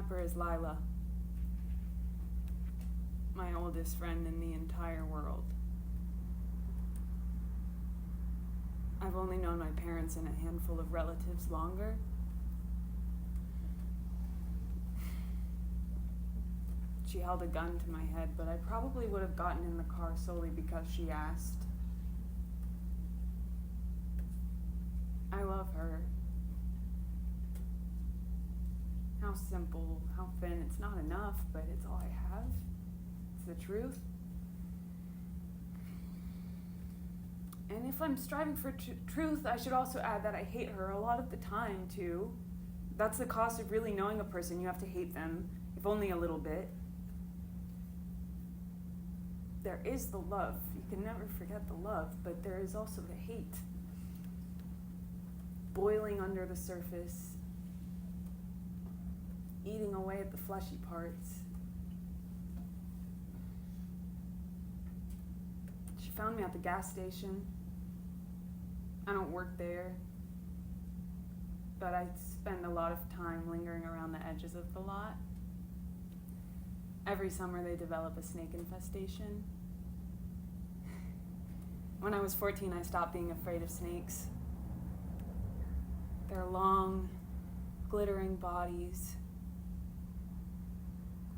kidnapper is Lila, my oldest friend in the entire world. I've only known my parents and a handful of relatives longer. She held a gun to my head, but I probably would have gotten in the car solely because she asked. I love her. How simple, how thin. It's not enough, but it's all I have. It's the truth. And if I'm striving for truth, I should also add that I hate her a lot of the time, too. That's the cost of really knowing a person. You have to hate them, if only a little bit. There is the love. You can never forget the love, but there is also the hate. Boiling under the surface, eating away at the fleshy parts. She found me at the gas station. I don't work there, but I spend a lot of time lingering around the edges of the lot. Every summer they develop a snake infestation. When I was 14, I stopped being afraid of snakes. Their long, glittering bodies,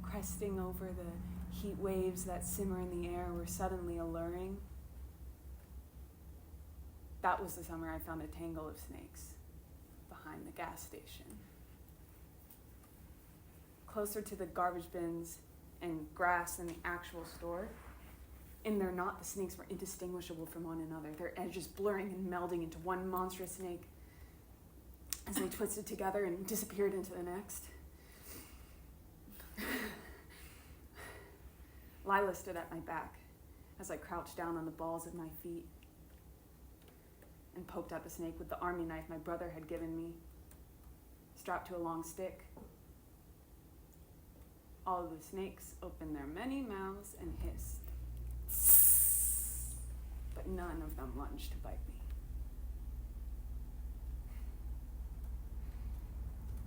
cresting over the heat waves that simmer in the air, were suddenly alluring. That was the summer I found a tangle of snakes behind the gas station. Closer to the garbage bins and grass than the actual store. In their knot, the snakes were indistinguishable from one another, their edges blurring and melding into one monstrous snake as they twisted together and disappeared into the next. Lila stood at my back as I crouched down on the balls of my feet and poked at the snake with the army knife my brother had given me, strapped to a long stick. All of the snakes opened their many mouths and hissed, but none of them lunged to bite me.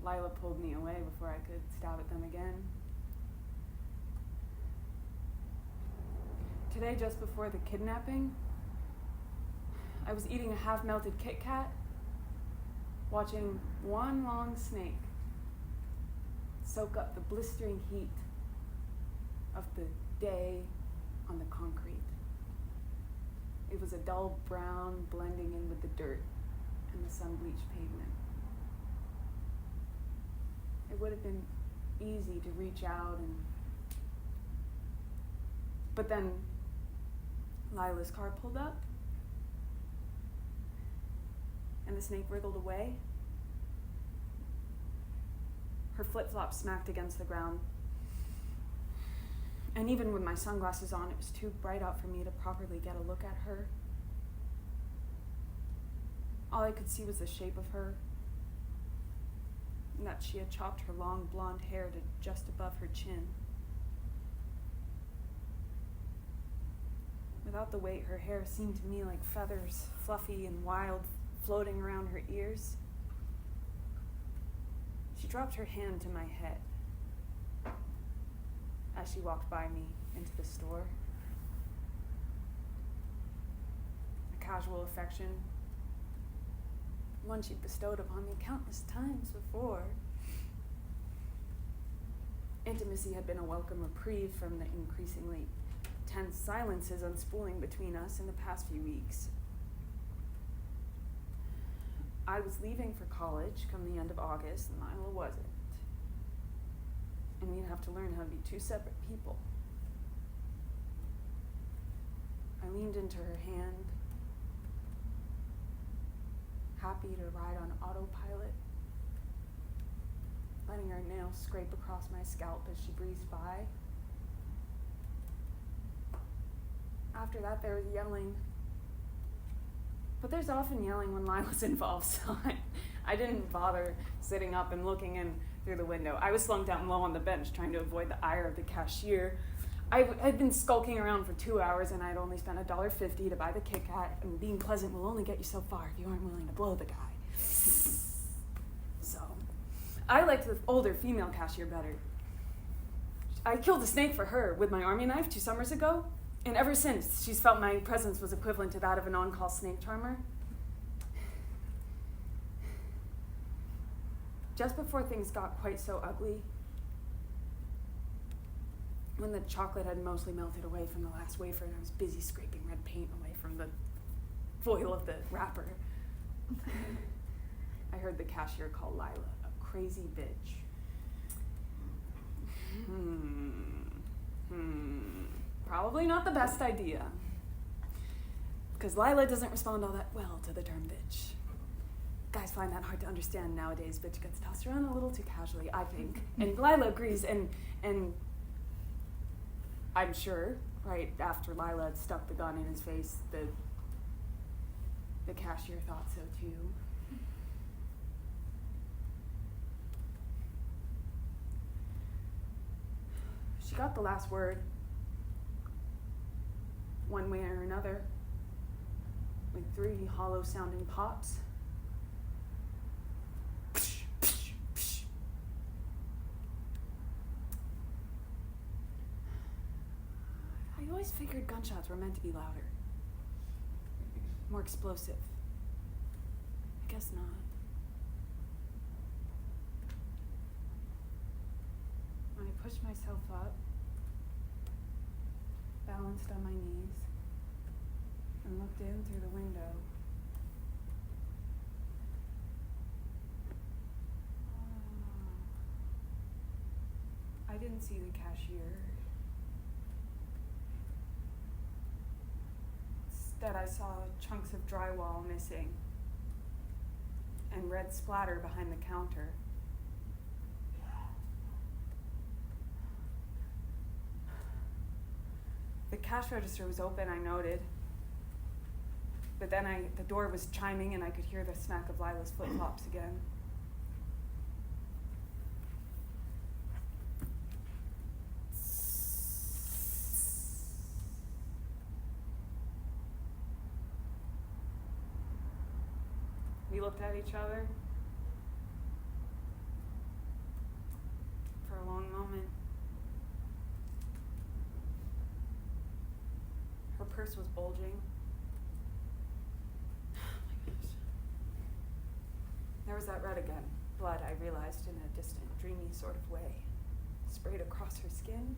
Lila pulled me away before I could stab at them again. Today, just before the kidnapping, I was eating a half-melted Kit Kat, watching one long snake soak up the blistering heat of the day on the concrete. It was a dull brown blending in with the dirt and the sun-bleached pavement. It would have been easy to reach out but then Lila's car pulled up and the snake wriggled away. Her flip-flops smacked against the ground. And even with my sunglasses on, it was too bright out for me to properly get a look at her. All I could see was the shape of her, and that she had chopped her long blonde hair to just above her chin. Without the weight, her hair seemed to me like feathers, fluffy and wild, floating around her ears. She dropped her hand to my head as she walked by me into the store. A casual affection, one she'd bestowed upon me countless times before. Intimacy had been a welcome reprieve from the increasingly tense silences unspooling between us in the past few weeks. I was leaving for college come the end of August, and Lila wasn't. And we'd have to learn how to be two separate people. I leaned into her hand, happy to ride on autopilot, letting her nails scrape across my scalp as she breezed by. After that, there was yelling. But there's often yelling when Lila's involved, so I didn't bother sitting up and looking in through the window. I was slung down low on the bench, trying to avoid the ire of the cashier. I'd been skulking around for 2 hours, and I'd only spent $1.50 to buy the Kit Kat, and being pleasant will only get you so far if you aren't willing to blow the guy. So, I liked the older female cashier better. I killed a snake for her with my army knife 2 summers ago, and ever since, she's felt my presence was equivalent to that of an on-call snake charmer. Just before things got quite so ugly, when the chocolate had mostly melted away from the last wafer and I was busy scraping red paint away from the foil of the wrapper, I heard the cashier call Lila a crazy bitch. Probably not the best idea. Because Lila doesn't respond all that well to the term bitch. Guys find that hard to understand nowadays. Bitch gets tossed around a little too casually, I think. And Lila agrees, and I'm sure, right after Lila had stuck the gun in his face, the cashier thought so too. She got the last word, one way or another, like 3 hollow-sounding pops. I always figured gunshots were meant to be louder, more explosive. I guess not. I pushed myself up, balanced on my knees, and looked in through the window. I didn't see the cashier. Instead, I saw chunks of drywall missing and red splatter behind the counter. The cash register was open, I noted. But then the door was chiming and I could hear the smack of Lila's flip-flops again. We looked at each other for a long moment. Her purse was bulging. Oh my gosh. There was that red again. Blood, I realized, in a distant, dreamy sort of way, sprayed across her skin.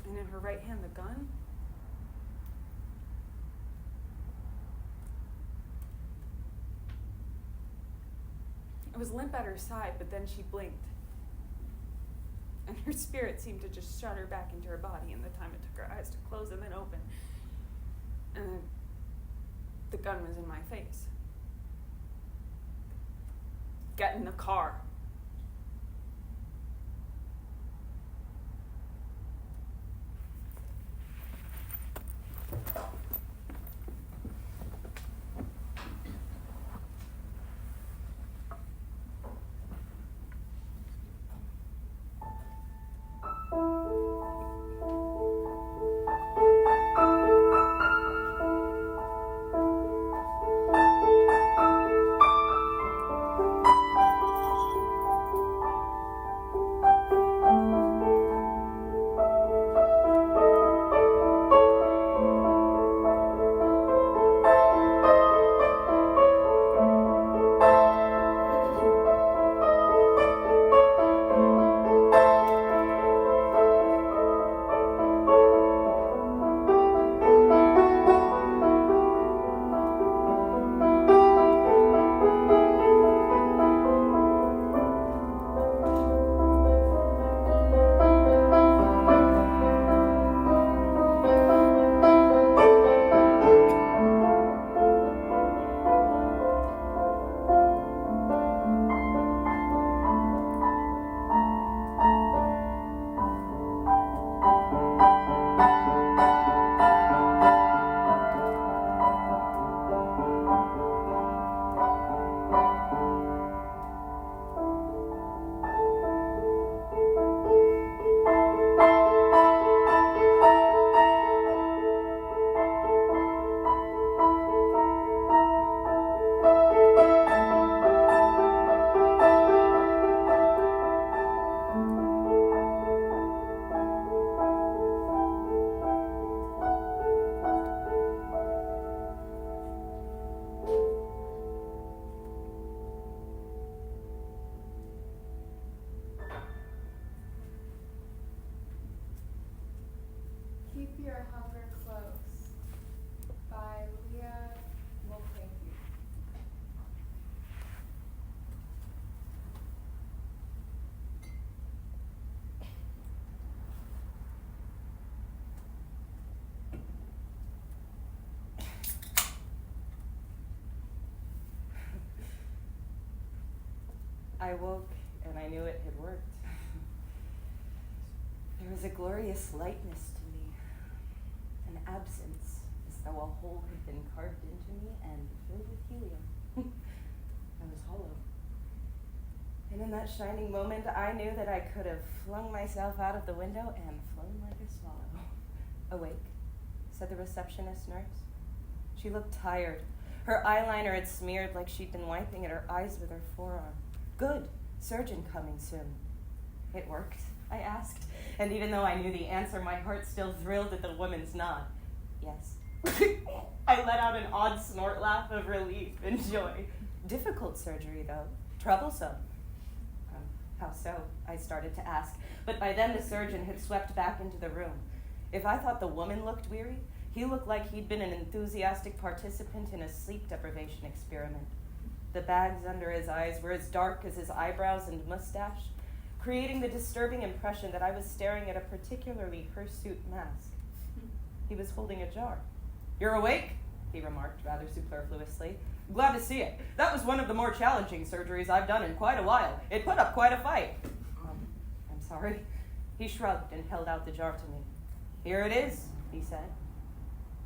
And in her right hand, the gun. It was limp at her side, but then she blinked. And her spirit seemed to just shudder back into her body in the time it took her eyes to close and then open. And the gun was in my face. Get in the car. I woke, and I knew it had worked. There was a glorious lightness to me, an absence, as though a hole had been carved into me and filled with helium. I was hollow. And in that shining moment, I knew that I could have flung myself out of the window and flown like a swallow. Awake, said the receptionist nurse. She looked tired. Her eyeliner had smeared like she'd been wiping at her eyes with her forearm. Good. Surgeon coming soon. It worked, I asked. And even though I knew the answer, my heart still thrilled at the woman's nod. Yes. I let out an odd snort laugh of relief and joy. Difficult surgery, though. Troublesome. How so? I started to ask. But by then the surgeon had swept back into the room. If I thought the woman looked weary, he looked like he'd been an enthusiastic participant in a sleep deprivation experiment. The bags under his eyes were as dark as his eyebrows and mustache, creating the disturbing impression that I was staring at a particularly hirsute mask. He was holding a jar. You're awake? He remarked rather superfluously. Glad to see it. That was one of the more challenging surgeries I've done in quite a while. It put up quite a fight. I'm sorry. He shrugged and held out the jar to me. Here it is, he said.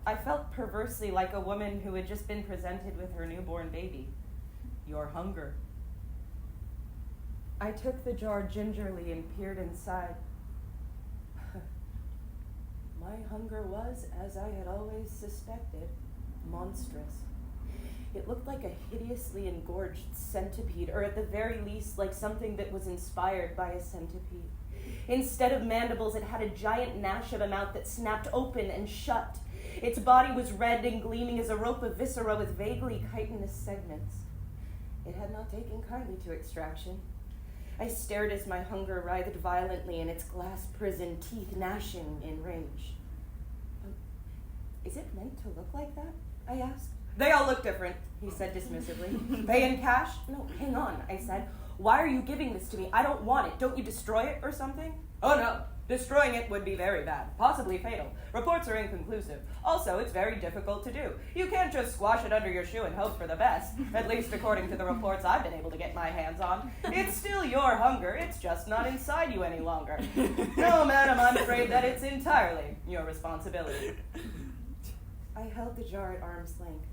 I felt perversely like a woman who had just been presented with her newborn baby. Your hunger. I took the jar gingerly and peered inside. My hunger was, as I had always suspected, monstrous. It looked like a hideously engorged centipede, or at the very least, like something that was inspired by a centipede. Instead of mandibles, it had a giant gnash of a mouth that snapped open and shut. Its body was red and gleaming as a rope of viscera with vaguely chitinous segments. It had not taken kindly to extraction. I stared as my hunger writhed violently in its glass prison, teeth gnashing in rage. Is it meant to look like that? I asked. They all look different, he said dismissively. Pay in cash? No, hang on, I said. Why are you giving this to me? I don't want it. Don't you destroy it or something? Oh no, destroying it would be very bad, possibly fatal. Reports are inconclusive. Also, it's very difficult to do. You can't just squash it under your shoe and hope for the best, at least according to the reports I've been able to get my hands on. It's still your hunger, it's just not inside you any longer. No, madam, I'm afraid that it's entirely your responsibility. I held the jar at arm's length.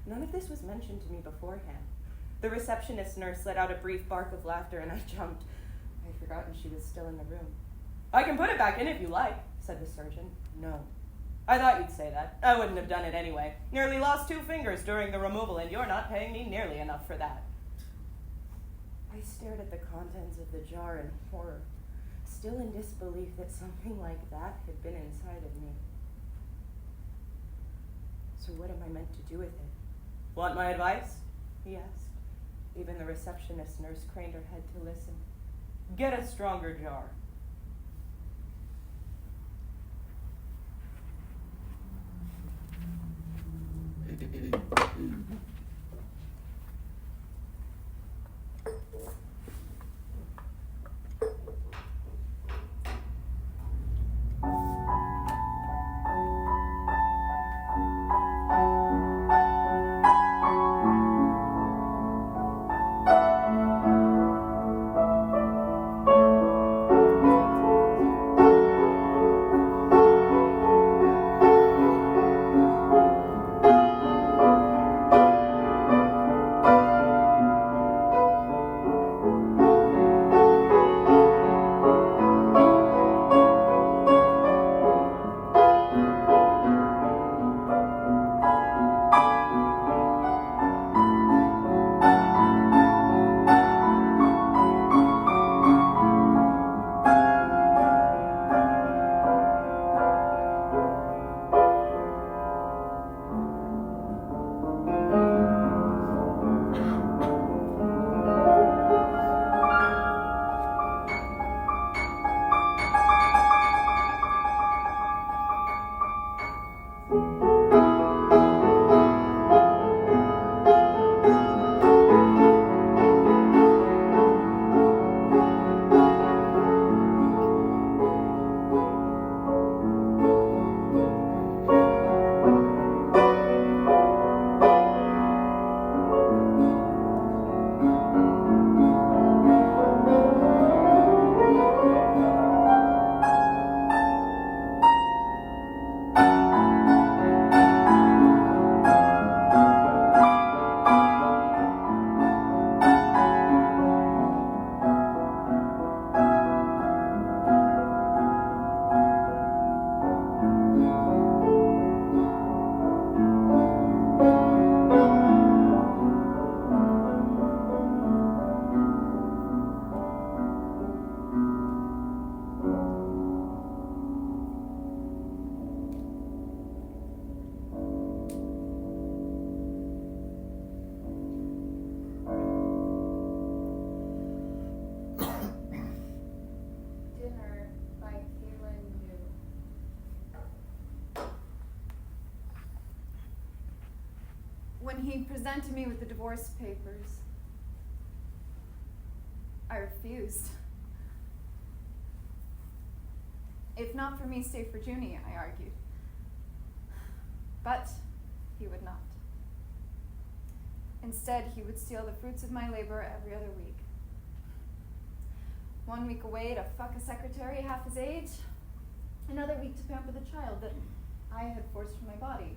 None of this was mentioned to me beforehand. The receptionist nurse let out a brief bark of laughter, and I jumped. I had forgotten she was still in the room. I can put it back in if you like, said the surgeon. No. I thought you'd say that. I wouldn't have done it anyway. Nearly lost 2 fingers during the removal, and you're not paying me nearly enough for that. I stared at the contents of the jar in horror, still in disbelief that something like that had been inside of me. So what am I meant to do with it? Want my advice? He asked. Even the receptionist nurse craned her head to listen. Get a stronger jar. When he presented me with the divorce papers, I refused. If not for me, stay for Junie, I argued. But he would not. Instead, he would steal the fruits of my labor every other week. 1 week away to fuck a secretary half his age, another week to pamper the child that I had forced from my body.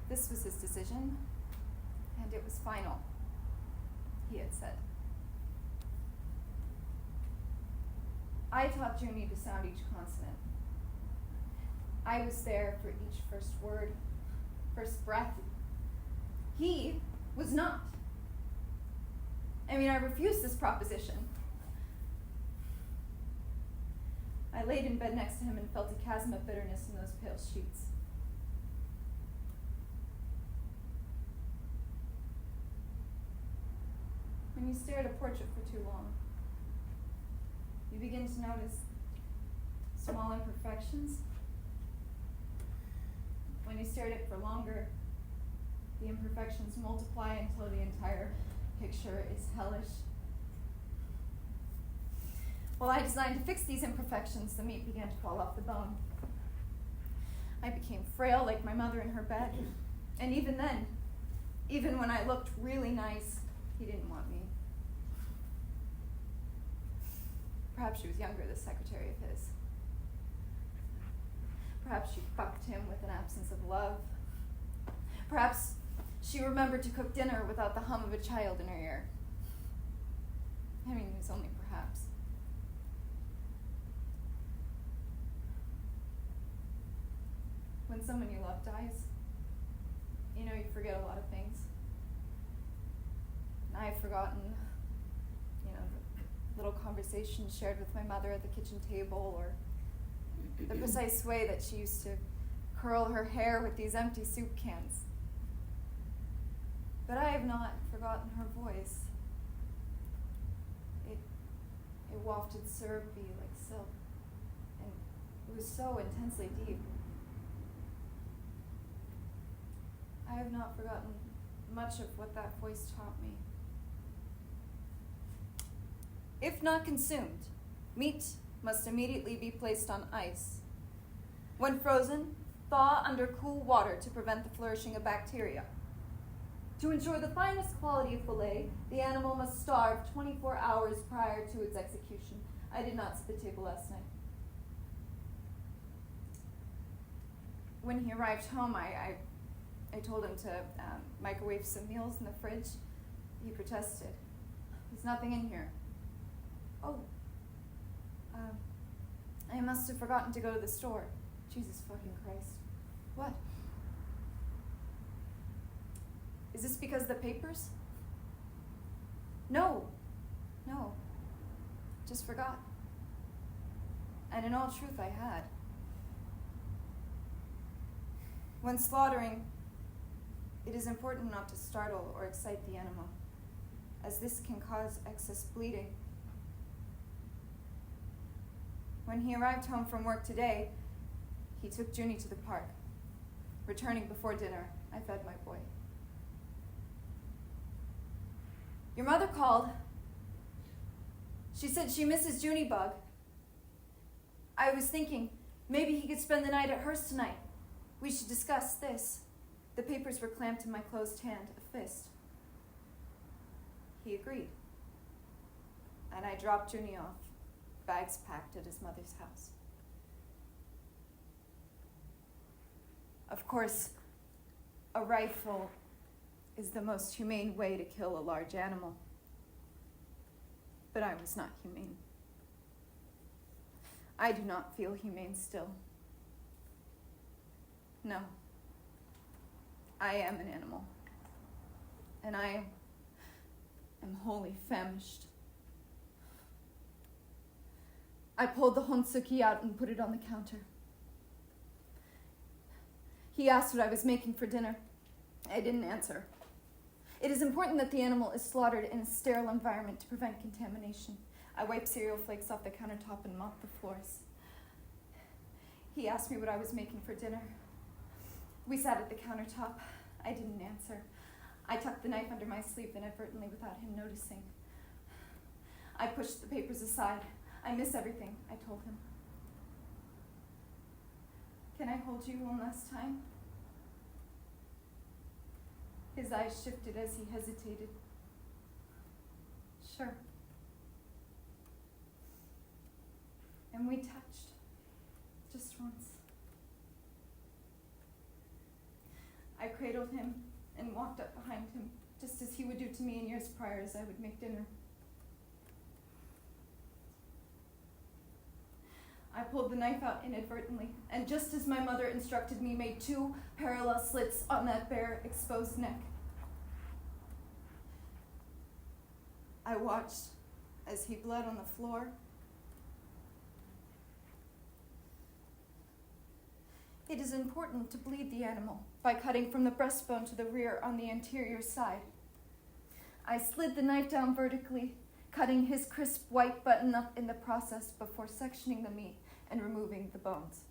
This was his decision, and it was final, he had said. I taught Junie to sound each consonant. I was there for each first word, first breath. He was not. I refused this proposition. I laid in bed next to him and felt a chasm of bitterness in those pale sheets. When you stare at a portrait for too long, you begin to notice small imperfections. When you stare at it for longer, the imperfections multiply until the entire picture is hellish. While I designed to fix these imperfections, the meat began to fall off the bone. I became frail like my mother in her bed. And even then, even when I looked really nice, he didn't want me. Perhaps she was younger, this secretary of his. Perhaps she fucked him with an absence of love. Perhaps she remembered to cook dinner without the hum of a child in her ear. It was only perhaps. When someone you love dies, you forget a lot of things. And I've forgotten, the little conversations shared with my mother at the kitchen table, or the precise way that she used to curl her hair with these empty soup cans. But I have not forgotten her voice. It wafted syrupy like silk, and it was so intensely deep. I have not forgotten much of what that voice taught me. If not consumed, meat must immediately be placed on ice. When frozen, thaw under cool water to prevent the flourishing of bacteria. To ensure the finest quality of fillet, the animal must starve 24 hours prior to its execution. I did not sit at the table last night. When he arrived home, I told him to microwave some meals in the fridge. He protested. There's nothing in here. Oh, I must have forgotten to go to the store. Jesus fucking Christ. What? Is this because of the papers? No. Just forgot. And in all truth, I had. When slaughtering, it is important not to startle or excite the animal, as this can cause excess bleeding. When he arrived home from work today, he took Junie to the park. Returning before dinner, I fed my boy. Your mother called. She said she misses Junie Bug. I was thinking maybe he could spend the night at hers tonight. We should discuss this. The papers were clamped in my closed hand, a fist. He agreed. And I dropped Junie off, bags packed at his mother's house. Of course, a rifle is the most humane way to kill a large animal. But I was not humane. I do not feel humane still. No. I am an animal. And I am wholly famished. I pulled the honsuki out and put it on the counter. He asked what I was making for dinner. I didn't answer. It is important that the animal is slaughtered in a sterile environment to prevent contamination. I wiped cereal flakes off the countertop and mopped the floors. He asked me what I was making for dinner. We sat at the countertop. I didn't answer. I tucked the knife under my sleeve inadvertently without him noticing. I pushed the papers aside. I miss everything, I told him. Can I hold you one last time? His eyes shifted as he hesitated. Sure. And we touched. Just once. I cradled him and walked up behind him, just as he would do to me in years prior as I would make dinner. I pulled the knife out inadvertently, and just as my mother instructed me, made 2 parallel slits on that bare, exposed neck. I watched as he bled on the floor. It is important to bleed the animal by cutting from the breastbone to the rear on the anterior side. I slid the knife down vertically, cutting his crisp white button up in the process before sectioning the meat and removing the bones.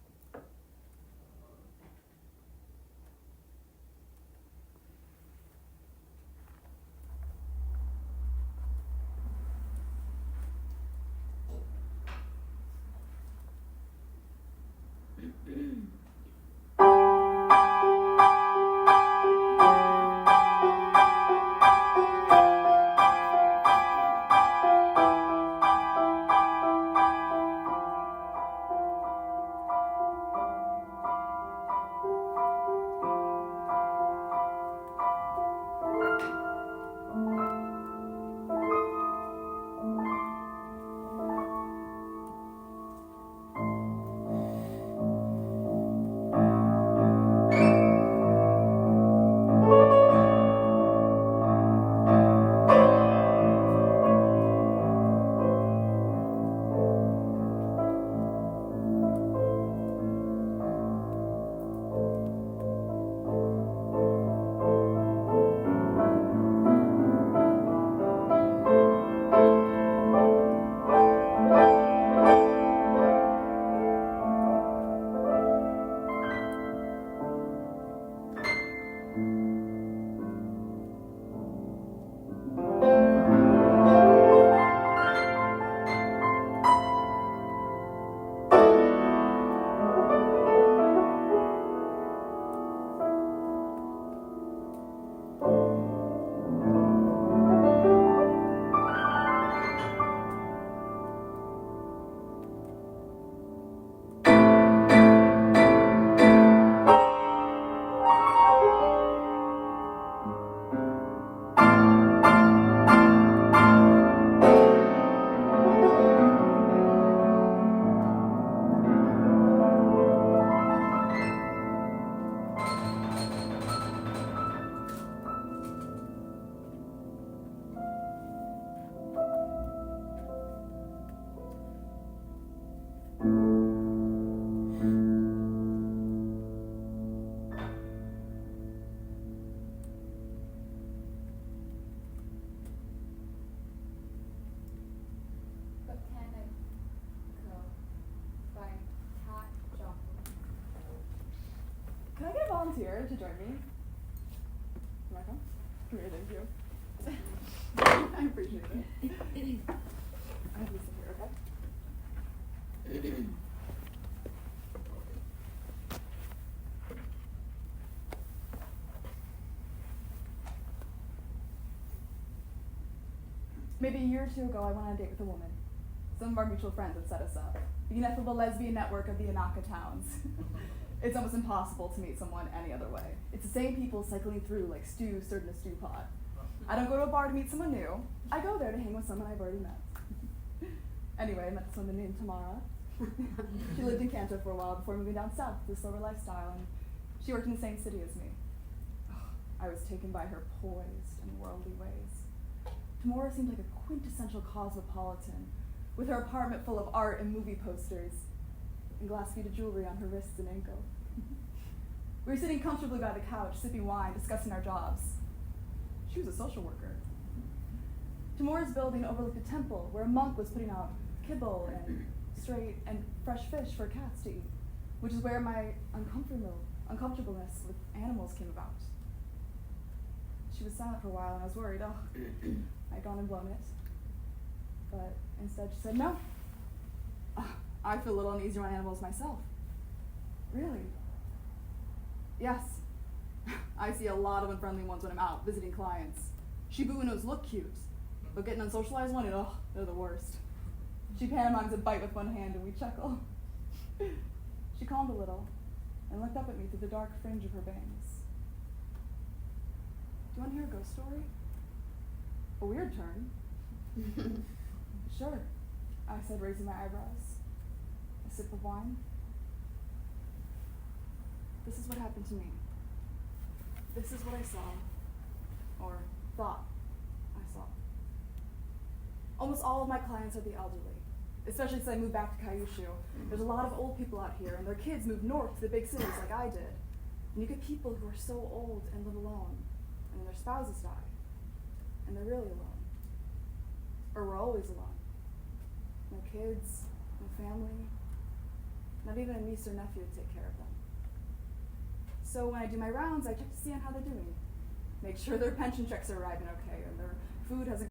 Can I get a volunteer to join me? Can I come? Come here, thank you. I appreciate it. I have Lisa here, okay? Maybe a year or 2 ago, I went on a date with a woman. Some of our mutual friends had set us up. The ineffable lesbian network of the Anaka towns. It's almost impossible to meet someone any other way. It's the same people cycling through like stew stirred in a stew pot. I don't go to a bar to meet someone new. I go there to hang with someone I've already met. Anyway, I met this woman named Tamara. She lived in Kanto for a while before moving down south to a slower lifestyle, and she worked in the same city as me. I was taken by her poised and worldly ways. Tamara seemed like a quintessential cosmopolitan, with her apartment full of art and movie posters, and glass-beaded jewelry on her wrists and ankle. We were sitting comfortably by the couch, sipping wine, discussing our jobs. She was a social worker. Tamara's building overlooked a temple where a monk was putting out kibble and straight and fresh fish for cats to eat, which is where my uncomfortableness with animals came about. She was silent for a while, and I was worried, I'd gone and blown it. But instead she said, no. I feel a little uneasy around animals myself. Really? Yes. I see a lot of unfriendly ones when I'm out visiting clients. Shiba Inu's look cute, but getting unsocialized one, they're the worst. She pantomimes a bite with one hand and we chuckle. She calmed a little and looked up at me through the dark fringe of her bangs. Do you want to hear a ghost story? A weird turn. Sure, I said, raising my eyebrows. A sip of wine. This is what happened to me. This is what I saw, or thought I saw. Almost all of my clients are the elderly, especially since I moved back to Kyushu. There's a lot of old people out here, and their kids moved north to the big cities like I did. And you get people who are so old and live alone, and then their spouses die, and they're really alone. Or we're always alone. No kids, no family, not even a niece or nephew to take care of them. So when I do my rounds, I check to see on how they're doing. Make sure their pension checks are arriving okay, and their food hasn't...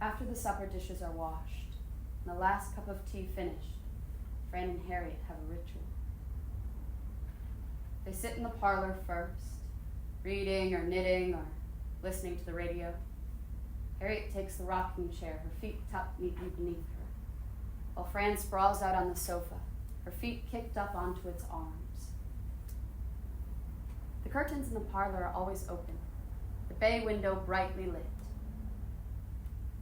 After the supper dishes are washed, and the last cup of tea finished, Fran and Harriet have a ritual. They sit in the parlor first, reading or knitting or listening to the radio. Harriet takes the rocking chair, her feet tucked neatly beneath her, while Fran sprawls out on the sofa, her feet kicked up onto its arms. The curtains in the parlor are always open, the bay window brightly lit.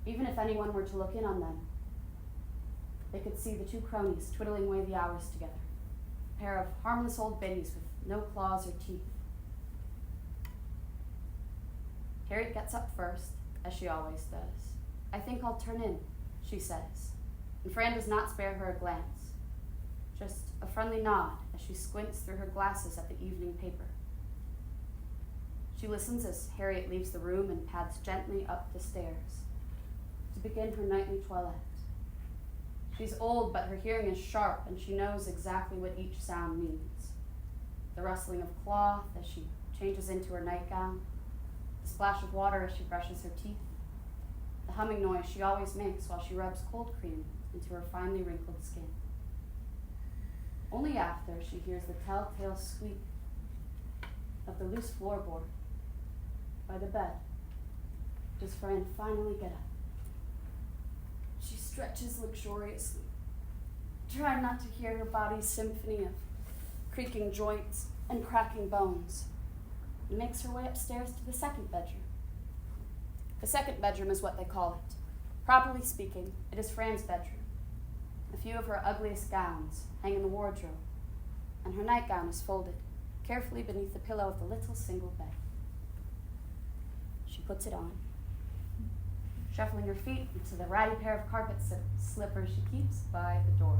Even if anyone were to look in on them, they could see the two cronies twiddling away the hours together, a pair of harmless old biddies with no claws or teeth. Harriet gets up first, as she always does. "I think I'll turn in," she says, and Fran does not spare her a glance, just a friendly nod as she squints through her glasses at the evening paper. She listens as Harriet leaves the room and pads gently up the stairs to begin her nightly toilette. She's old, but her hearing is sharp, and she knows exactly what each sound means. The rustling of cloth as she changes into her nightgown, the splash of water as she brushes her teeth, the humming noise she always makes while she rubs cold cream into her finely wrinkled skin. Only after she hears the telltale squeak of the loose floorboard by the bed does Fran finally get up. She stretches luxuriously, trying not to hear her body's symphony of creaking joints and cracking bones, and makes her way upstairs to the second bedroom. The second bedroom is what they call it. Properly speaking, it is Fran's bedroom. A few of her ugliest gowns hang in the wardrobe, and her nightgown is folded carefully beneath the pillow of the little single bed. She puts it on, shuffling her feet into the ratty pair of carpet slippers she keeps by the door.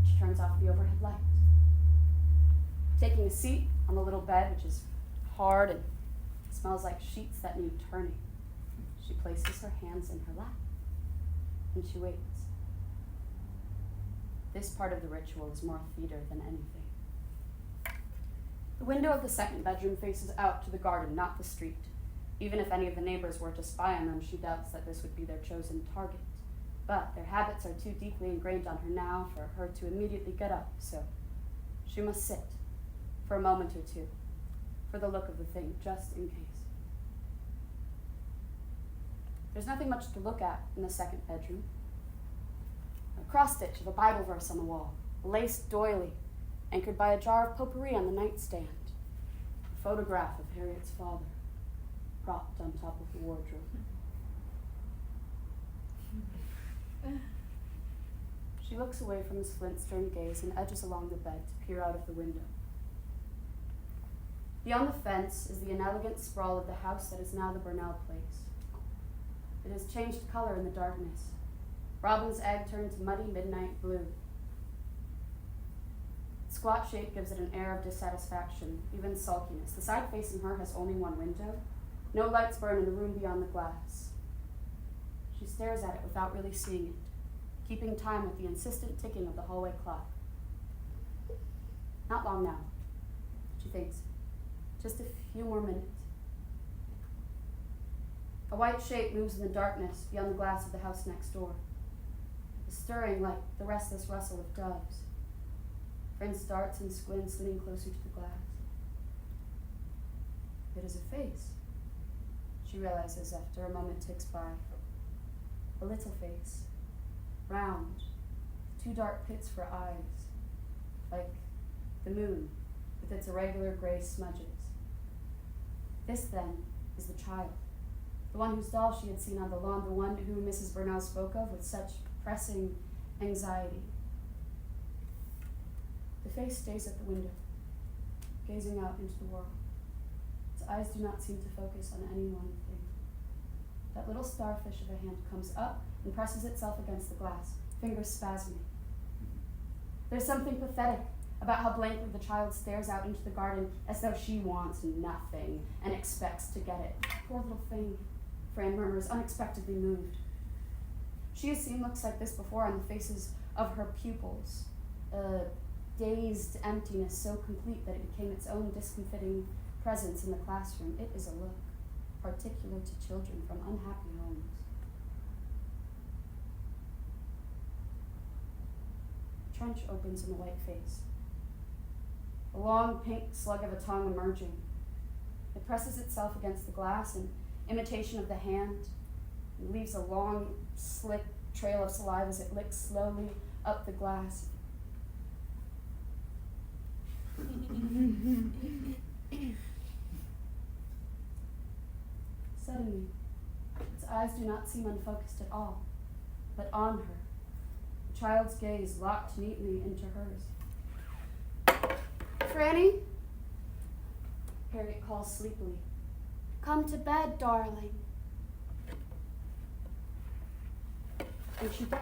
She turns off the overhead light. Taking a seat on the little bed, which is hard and smells like sheets that need turning, she places her hands in her lap, and she waits. This part of the ritual is more theater than anything. The window of the second bedroom faces out to the garden, not the street. Even if any of the neighbors were to spy on them, she doubts that this would be their chosen target. But their habits are too deeply ingrained on her now for her to immediately get up, so she must sit for a moment or two, for the look of the thing, just in case. There's nothing much to look at in the second bedroom. A cross-stitch of a Bible verse on the wall, a lace doily anchored by a jar of potpourri on the nightstand, a photograph of Harriet's father propped on top of the wardrobe. She looks away from his flint-stern gaze and edges along the bed to peer out of the window. Beyond the fence is the inelegant sprawl of the house that is now the Burnell place. It has changed color in the darkness. Robin's egg turned to muddy midnight blue. Its squat shape gives it an air of dissatisfaction, even sulkiness. The side facing her has only one window. No lights burn in the room beyond the glass. She stares at it without really seeing it, keeping time with the insistent ticking of the hallway clock. Not long now, she thinks. Just a few more minutes. A white shape moves in the darkness beyond the glass of the house next door, stirring like the restless rustle of doves. Fran starts and squints, leaning closer to the glass. It is a face, she realizes after a moment ticks by. A little face, round, two dark pits for eyes, like the moon with its irregular gray smudges. This, then, is the child, the one whose doll she had seen on the lawn, the one who Mrs. Burnell spoke of with such pressing anxiety. The face stays at the window, gazing out into the world. Its eyes do not seem to focus on any one thing. That little starfish of a hand comes up and presses itself against the glass, fingers spasming. There's something pathetic about how blankly the child stares out into the garden as though she wants nothing and expects to get it. Poor little thing, Fran murmurs, unexpectedly moved. She has seen looks like this before on the faces of her pupils, a dazed emptiness so complete that it became its own discomfiting presence in the classroom. It is a look particular to children from unhappy homes. The trench opens in the white face, a long pink slug of a tongue emerging. It presses itself against the glass in imitation of the hand, and leaves a long, slick trail of saliva as it licks slowly up the glass. Suddenly, its eyes do not seem unfocused at all, but on her. The child's gaze locked neatly into hers. Franny? Harriet calls sleepily. Come to bed, darling. And she does.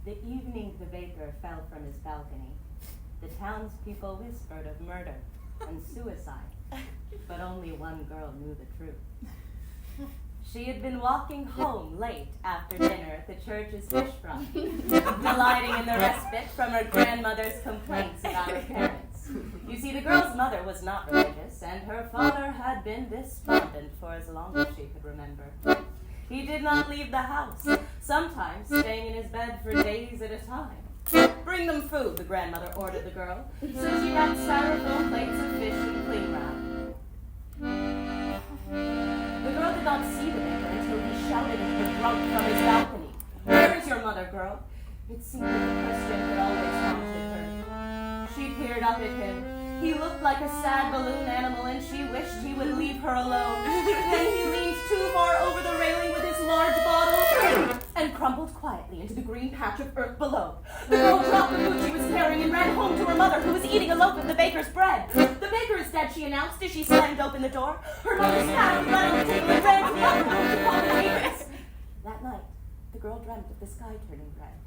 The evening the baker fell from his balcony, the townspeople whispered of murder and suicide, but only one girl knew the truth. She had been walking home late after dinner at the church's fish fry, delighting in the respite from her grandmother's complaints about her parents. You see, the girl's mother was not religious, and her father had been despondent for as long as she could remember. He did not leave the house, sometimes staying in his bed for days at a time. Bring them food, the grandmother ordered the girl, so she got styrofoam plates of fish and cling wrap. The girl did not see the baker until he shouted at her drunk from his balcony. "Where is your mother, girl?" It seemed that the question had always haunted her. She peered up at him. He looked like a sad balloon animal, and she wished he would leave her alone. Then he leaned too far over the railing with his large bottle and crumbled quietly into the green patch of earth below. The girl dropped the food she was carrying and ran home to her mother, who was eating a loaf of the baker's bread. "The baker is dead," she announced as she slammed open the door. Her mother spat on the bread on the table and ran from the other room to call the neighbors. That night, the girl dreamt of the sky turning red.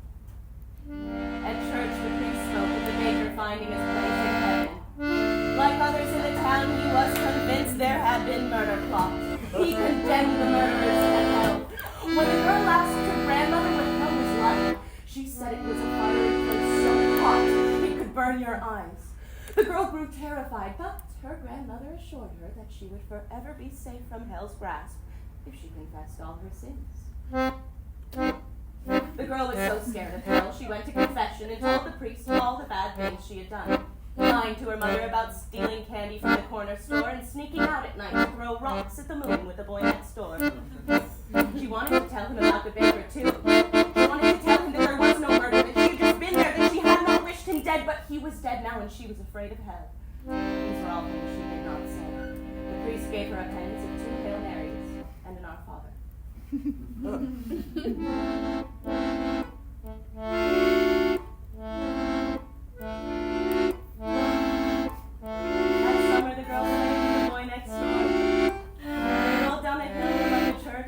At church, the priest spoke of the baker finding his place in heaven. Like others in the town, he was convinced there had been murder plots. He condemned the murderers to hell. When the girl asked her grandmother what hell was like, she said it was a fiery place so hot it could burn your eyes. The girl grew terrified, but her grandmother assured her that she would forever be safe from hell's grasp if she confessed all her sins. The girl was so scared of hell, she went to confession and told the priest all the bad things she had done. lying to her mother about stealing candy from the corner store and sneaking out at night to throw rocks at the moon with the boy next door. She wanted to tell him about the baker, too. She wanted to tell him that there was no murder, that she had just been there, that she had not wished him dead, but he was dead now and she was afraid of hell. These were all things she did not say. The priest gave her a penance of 2 Hail Marys and an Our Father. That summer, the girl played with the boy next door. They rolled down the hill above the church.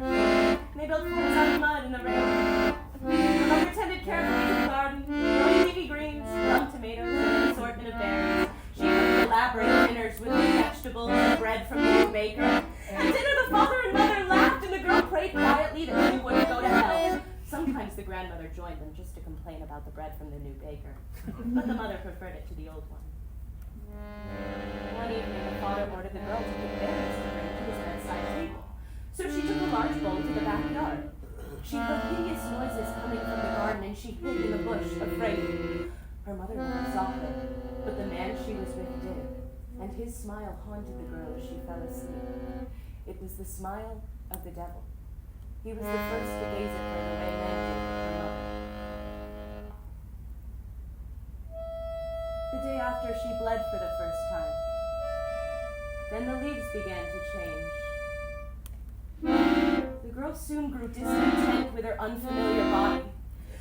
They built forts out of mud in the rain. Her mother tended carefully to the garden, growing leafy greens, young tomatoes, and an assortment of berries. She cooked elaborate dinners with new vegetables and bread from the new baker. At dinner, the father and mother laughed, and the girl prayed quietly that she wouldn't go to hell. Sometimes the grandmother joined them just to complain about the bread from the new baker, but the mother preferred it to the old one. One evening, the father ordered the girl to pick berries to bring to his bedside table. So she took a large bowl to the backyard. She heard hideous noises coming from the garden, and she hid in the bush, afraid. Her mother never saw her, but the man she was with did, and his smile haunted the girl as she fell asleep. It was the smile of the devil. He was the first to gaze at her the way men did with her mother. The day after, she bled for the first time. Then the leaves began to change. The girl soon grew discontent with her unfamiliar body.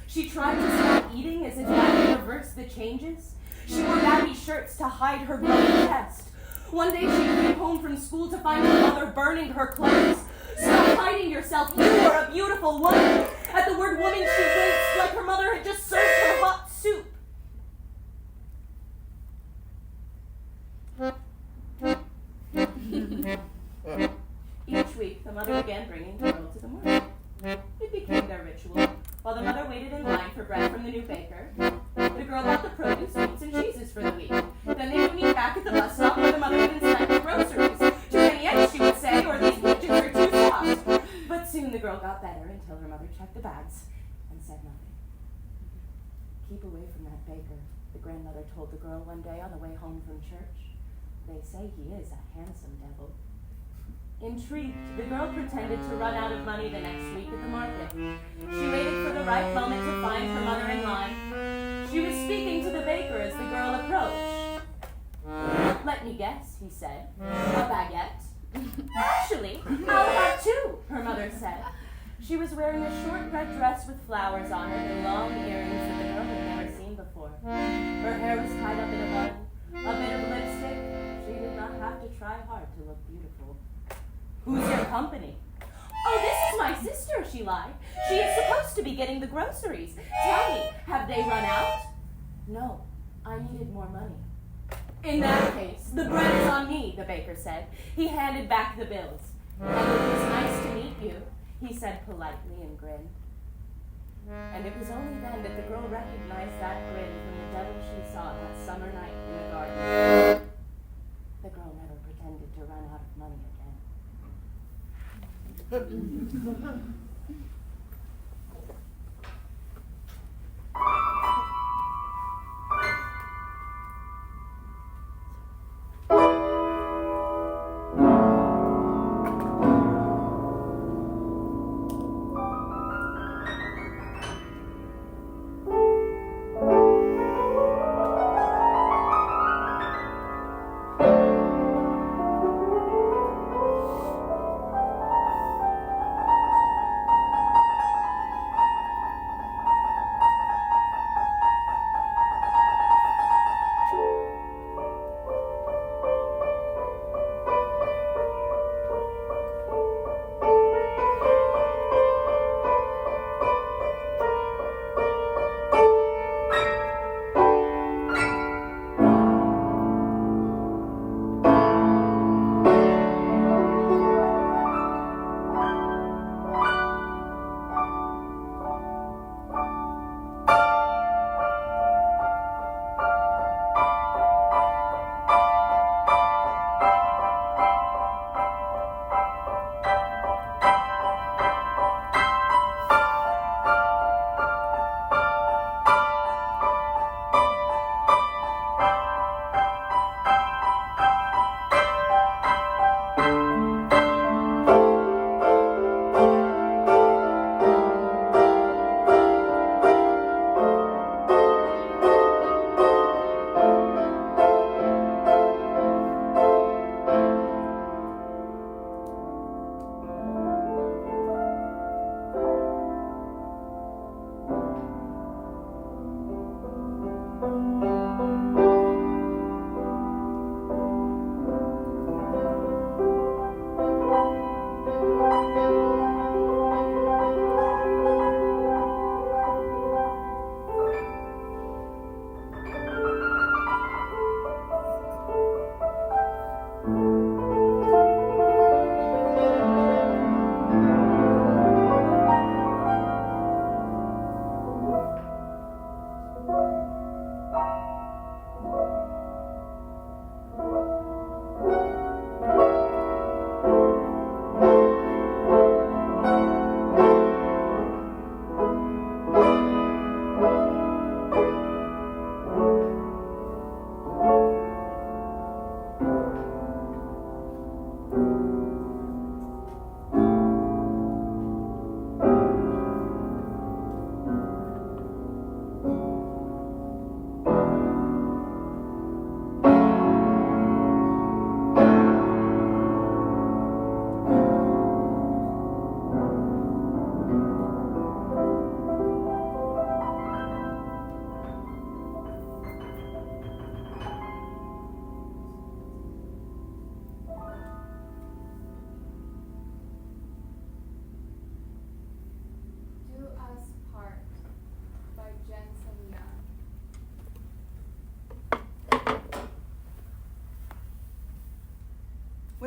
She tried to stop eating as if that would reverse the changes. She wore baggy shirts to hide her growing chest. One day she came home from school to find her mother burning her clothes. Stop hiding yourself, you are a beautiful woman. At the word woman, she winced like her mother had just served her hot soup. Each week, the mother began bringing the girl to the market. It became their ritual. While the mother waited in line for bread from the new baker, the girl bought the produce, meats, and cheeses for the week. Then they would meet back at the bus stop where the mother would inspect the groceries. Too many eggs, she would say, or these pigeons are too soft. But soon the girl got better until her mother checked the bags and said nothing. Keep away from that baker, the grandmother told the girl one day on the way home from church. They say he is a handsome devil. Intrigued, the girl pretended to run out of money the next week at the market. She waited for the right moment to find her mother in line. She was speaking to the baker as the girl approached. Let me guess, he said. A baguette? Actually, I'll have 2, her mother said. She was wearing a short red dress with flowers on it and long earrings that the girl had never seen before. Her hair was tied up in a bun. A bit of lipstick. She did not have to try hard to look beautiful. Who's your company? Oh, this is my sister, she lied. She is supposed to be getting the groceries. Tell me, have they run out? No, I needed more money. In that case, the bread is on me, the baker said. He handed back the bills. And it was nice to meet you, he said politely and grinned. And it was only then that the girl recognized that grin from the devil she saw that summer night in the garden. The girl never pretended to run out of money again.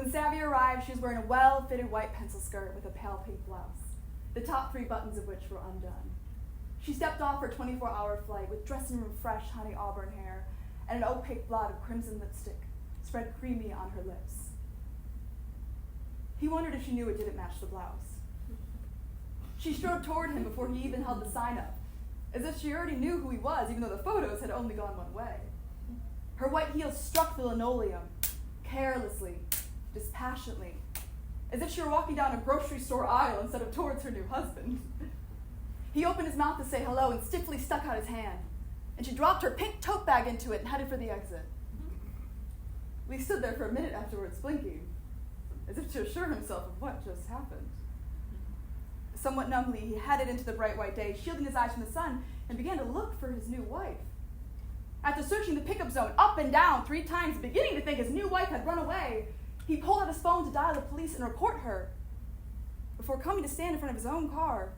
When Savvy arrived, she was wearing a well-fitted white pencil skirt with a pale pink blouse, the top 3 buttons of which were undone. She stepped off her 24-hour flight with dressing room fresh honey auburn hair and an opaque blot of crimson lipstick spread creamy on her lips. He wondered if she knew it didn't match the blouse. She strode toward him before he even held the sign up, as if she already knew who he was, even though the photos had only gone one way. Her white heels struck the linoleum, carelessly, dispassionately, as if she were walking down a grocery store aisle instead of towards her new husband. He opened his mouth to say hello and stiffly stuck out his hand, and she dropped her pink tote bag into it and headed for the exit. Lee stood there for a minute afterwards, blinking, as if to assure himself of what just happened. Somewhat numbly, he headed into the bright white day, shielding his eyes from the sun, and began to look for his new wife. After searching the pickup zone up and down 3 times, beginning to think his new wife had run away, he pulled out his phone to dial the police and report her, before coming to stand in front of his own car,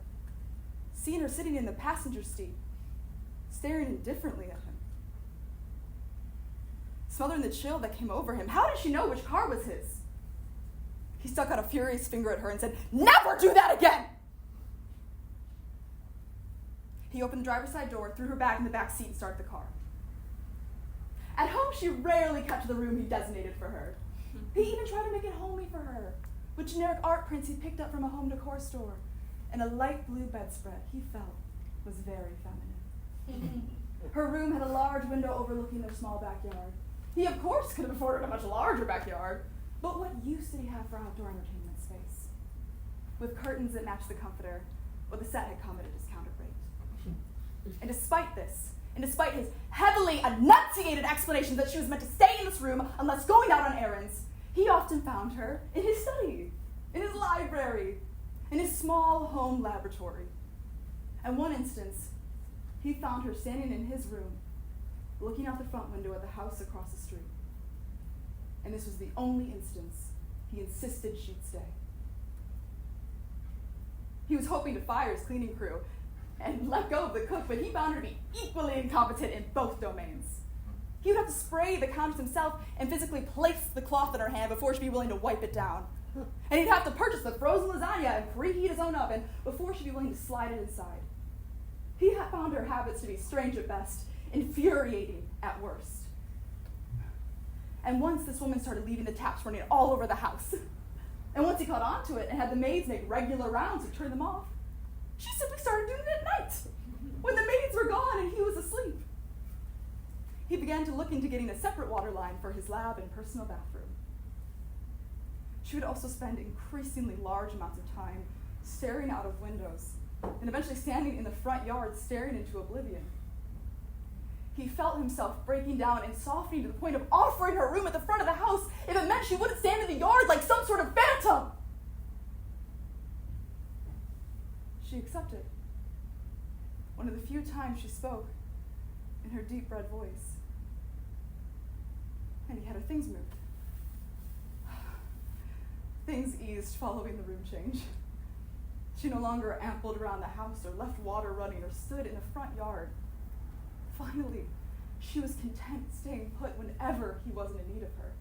seeing her sitting in the passenger seat, staring indifferently at him. Smothering the chill that came over him, how did she know which car was his? He stuck out a furious finger at her and said, "Never do that again!" He opened the driver's side door, threw her bag in the back seat, and started the car. At home, she rarely kept to the room he designated for her. He even tried to make it homey for her, with generic art prints he picked up from a home decor store, and a light blue bedspread he felt was very feminine. Her room had a large window overlooking their small backyard. He, of course, could have afforded a much larger backyard, but what use did he have for outdoor entertainment space? With curtains that matched the comforter, well, the set had come at a discounted rate. And despite this, and despite his heavily enunciated explanations that she was meant to stay in this room unless going out on errands, he often found her in his study, in his library, in his small home laboratory. In one instance, he found her standing in his room, looking out the front window at the house across the street. And this was the only instance he insisted she'd stay. He was hoping to fire his cleaning crew and let go of the cook, but he found her to be equally incompetent in both domains. He would have to spray the counters himself and physically place the cloth in her hand before she'd be willing to wipe it down. And he'd have to purchase the frozen lasagna and preheat his own oven before she'd be willing to slide it inside. He had found her habits to be strange at best, infuriating at worst. And once this woman started leaving the taps running all over the house, and once he caught on to it and had the maids make regular rounds to turn them off, she simply started doing it at night, when the maids were gone and he was asleep. He began to look into getting a separate water line for his lab and personal bathroom. She would also spend increasingly large amounts of time staring out of windows and eventually standing in the front yard staring into oblivion. He felt himself breaking down and softening to the point of offering her a room at the front of the house if it meant she wouldn't stand in the yard like some sort of phantom. She accepted. One of the few times she spoke in her deep red voice. And he had her things moved. Things eased following the room change. She no longer ambled around the house or left water running or stood in the front yard. Finally, she was content staying put whenever he wasn't in need of her.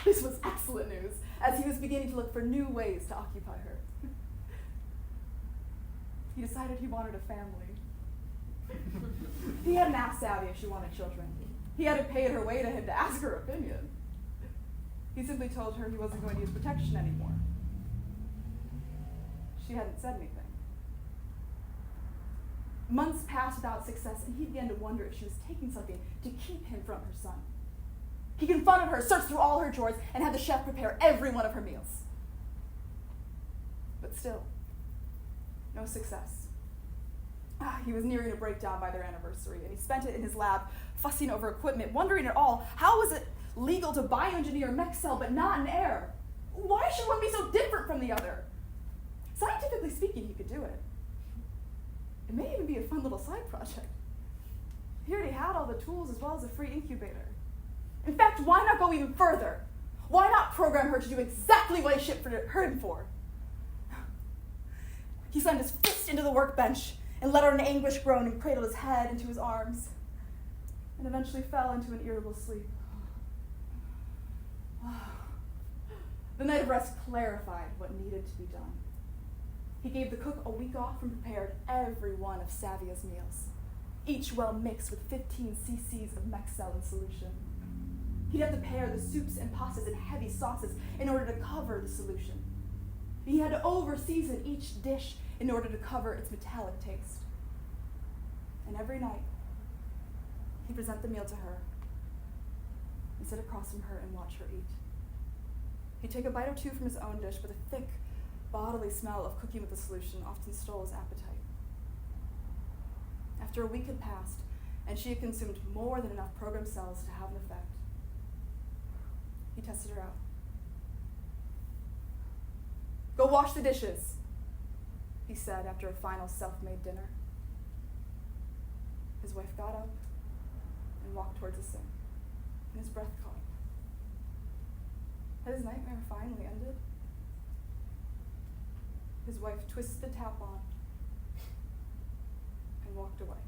This was excellent news, as he was beginning to look for new ways to occupy her. He decided he wanted a family. He hadn't asked Abby if she wanted children. He hadn't paid her way to him to ask her opinion. He simply told her he wasn't going to use protection anymore. She hadn't said anything. Months passed without success, and he began to wonder if she was taking something to keep him from her son. He confronted her, searched through all her drawers, and had the chef prepare every one of her meals. But still, no success. He was nearing a breakdown by their anniversary, and he spent it in his lab fussing over equipment, wondering at all, how was it legal to bioengineer a mech cell but not an heir? Why should one be so different from the other? Scientifically speaking, he could do it. It may even be a fun little side project. He already had all the tools as well as a free incubator. In fact, why not go even further? Why not program her to do exactly what he shipped her in for? He slammed his fist into the workbench and let out an anguished groan and cradled his head into his arms, and eventually fell into an irritable sleep. The night of rest clarified what needed to be done. He gave the cook a week off and prepared every one of Savia's meals, each well mixed with 15 cc's of Mexel in solution. He'd have to pair the soups and pastas in heavy sauces in order to cover the solution. He had to over-season each dish in order to cover its metallic taste. And every night, he'd present the meal to her and sit across from her and watch her eat. He'd take a bite or two from his own dish, but the thick, bodily smell of cooking with the solution often stole his appetite. After a week had passed, and she had consumed more than enough programmed cells to have an effect, he tested her out. "Go wash the dishes," he said after a final self-made dinner. His wife got up and walked towards the sink, and his breath caught. Had his nightmare finally ended? His wife twisted the tap on and walked away.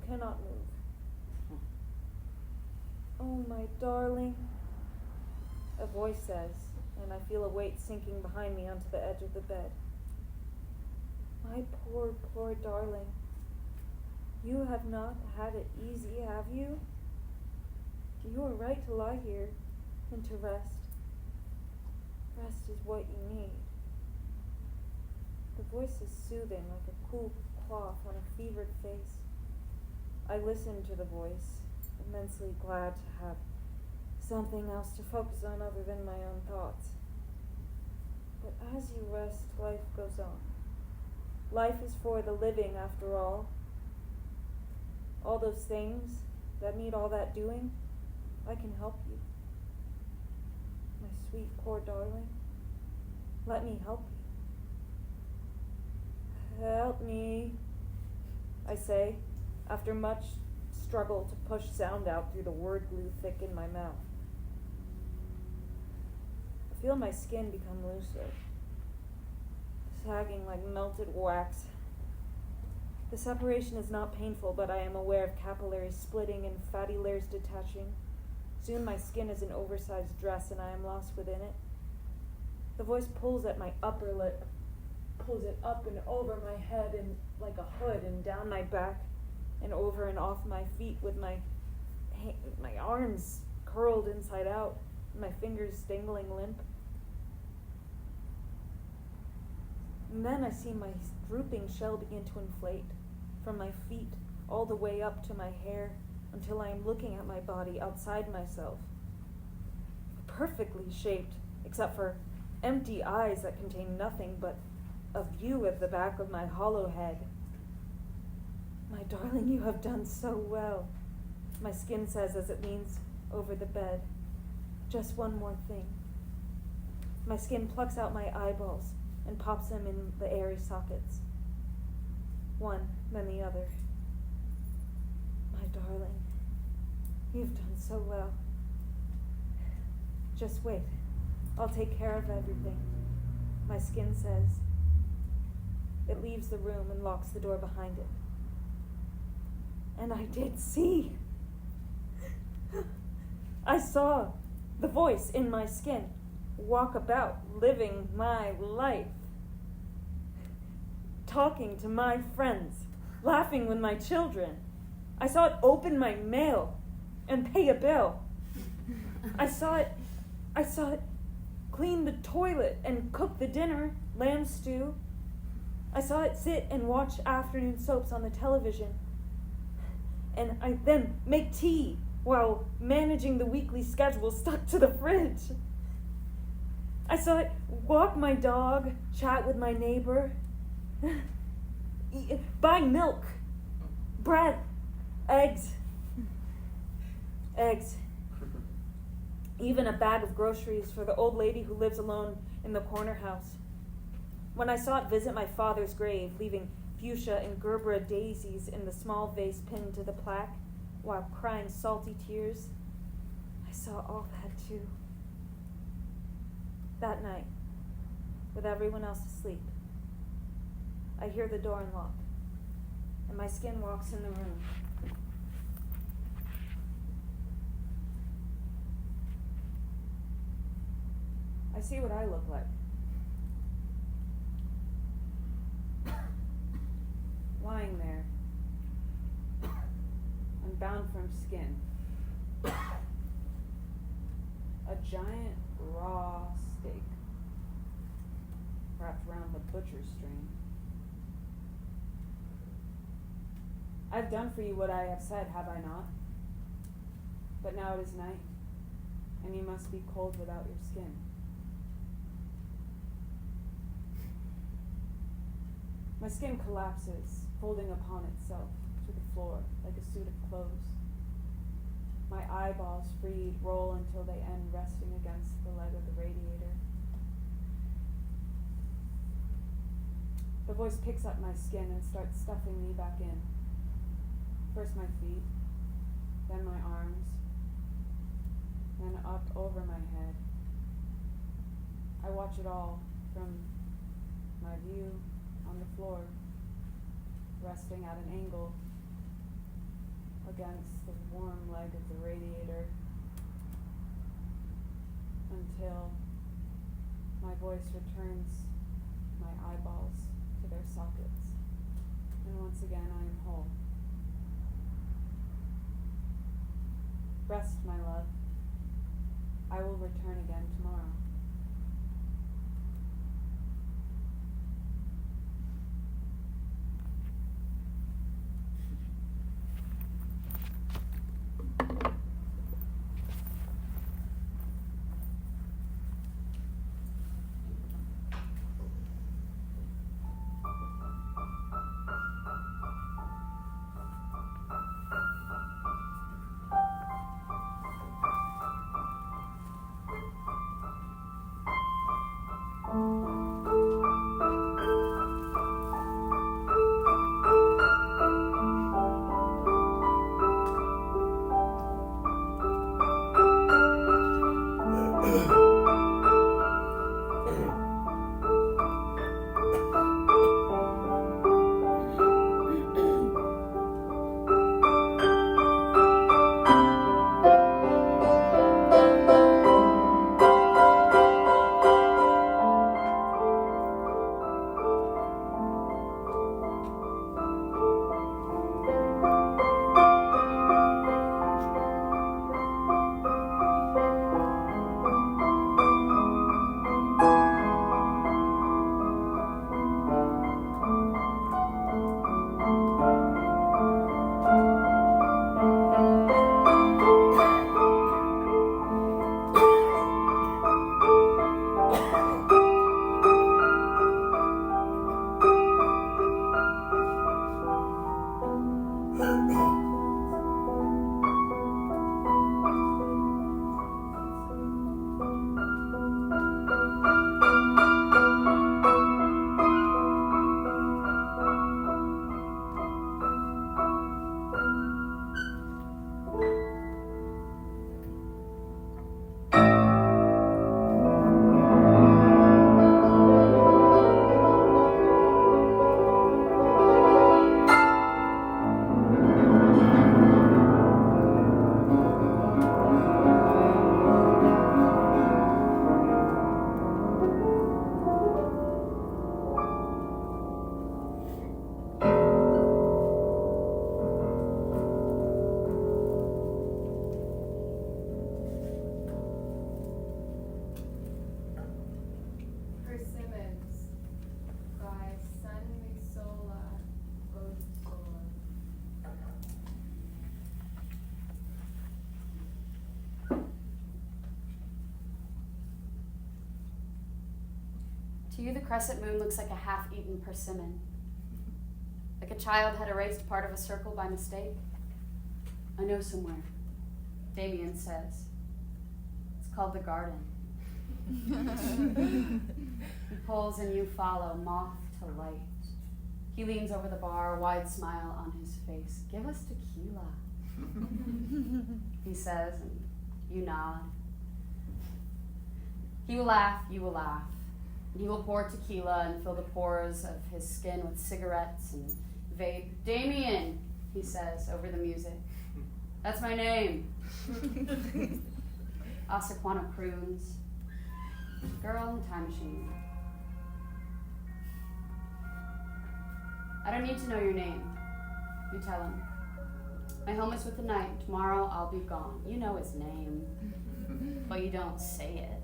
cannot move. "Oh, my darling," a voice says, and I feel a weight sinking behind me onto the edge of the bed. "My poor, poor darling. You have not had it easy, have you? You are right to lie here and to rest. Rest is what you need." The voice is soothing, like a cool cloth on a fevered face. I listen to the voice, immensely glad to have something else to focus on other than my own thoughts. But as you rest, life goes on. Life is for the living, after all. All those things that need all that doing, I can help you. My sweet, poor darling. Let me help you. Help me, I say, after much struggle to push sound out through the word glue thick in my mouth. I feel my skin become looser, sagging like melted wax. The separation is not painful, but I am aware of capillaries splitting and fatty layers detaching. Soon my skin is an oversized dress and I am lost within it. The voice pulls at my upper lip, pulls it up and over my head and like a hood and down my back and over and off my feet with my arms curled inside out, my fingers dangling limp. And then I see my drooping shell begin to inflate from my feet all the way up to my hair until I am looking at my body outside myself. Perfectly shaped, except for empty eyes that contain nothing but a view of the back of my hollow head. My darling, you have done so well, my skin says as it leans over the bed. Just one more thing. My skin plucks out my eyeballs and pops them in the airy sockets. One, then the other. My darling, you've done so well. Just wait. I'll take care of everything, my skin says. It leaves the room and locks the door behind it. And I did see. I saw the voice in my skin walk about, living my life, talking to my friends, laughing with my children. I saw it open my mail and pay a bill. I saw it clean the toilet and cook the dinner, lamb stew. I saw it sit and watch afternoon soaps on the television. And I then make tea while managing the weekly schedule stuck to the fridge. I saw it walk my dog, chat with my neighbor, buy milk, bread, eggs, even a bag of groceries for the old lady who lives alone in the corner house. When I saw it visit my father's grave, leaving fuchsia and gerbera daisies in the small vase pinned to the plaque, while crying salty tears, I saw all that too. That night, with everyone else asleep, I hear the door unlock, and my skin walks in the room. I see what I look like. Lying there, unbound from skin. A giant raw steak wrapped around the butcher's string. I've done for you what I have said, have I not? But now it is night, and you must be cold without your skin. My skin collapses, folding upon itself to the floor like a suit of clothes. My eyeballs, freed, roll until they end resting against the leg of the radiator. The voice picks up my skin and starts stuffing me back in. First my feet, then my arms, then up over my head. I watch it all from my view on the floor, resting at an angle against the warm leg of the radiator, until my voice returns my eyeballs to their sockets, and once again I am whole. Rest, my love. I will return again tomorrow. you, the crescent moon looks like a half-eaten persimmon. Like a child had erased part of a circle by mistake. I know somewhere, Damien says. It's called the garden. He pulls and you follow, moth to light. He leans over the bar, wide smile on his face. Give us tequila, he says, and you nod. He will laugh, you will laugh. And he will pour tequila and fill the pores of his skin with cigarettes and vape. Damien, he says over the music. That's my name. Asaquana croons. Girl in time machine. I don't need to know your name. You tell him. My home is with the night. Tomorrow I'll be gone. You know his name, but you don't say it.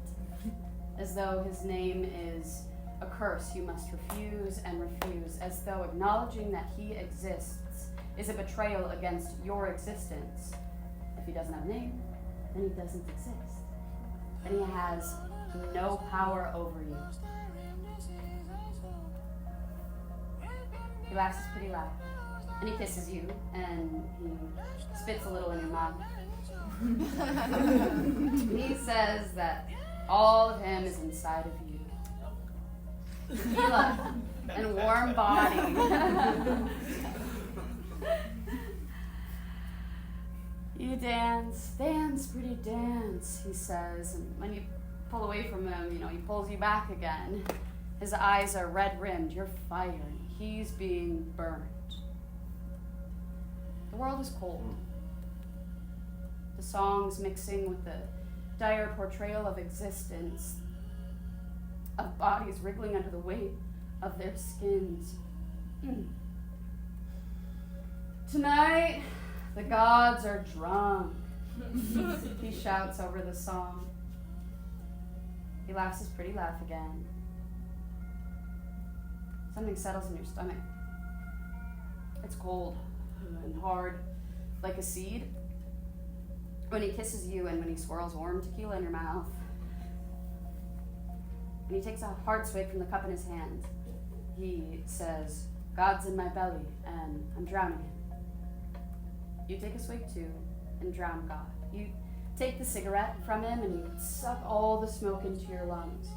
As though his name is a curse you must refuse and refuse. As though acknowledging that he exists is a betrayal against your existence. If he doesn't have a name, then he doesn't exist. Then he has no power over you. He laughs his pretty laugh, and he kisses you, and he spits a little in your mouth. He says that all of him is inside of you. Tequila and warm body. You dance, pretty dance, he says, and when you pull away from him, he pulls you back again. His eyes are red-rimmed, you're firing. He's being burnt. The world is cold. The songs mixing with the dire portrayal of existence, of bodies wriggling under the weight of their skins. Tonight, the gods are drunk, he shouts over the song. He laughs his pretty laugh again. Something settles in your stomach. It's cold and hard, like a seed. When he kisses you and when he swirls warm tequila in your mouth. And he takes a hard swig from the cup in his hand. He says, God's in my belly and I'm drowning him. You take a swig too and drown God. You take the cigarette from him and you suck all the smoke into your lungs.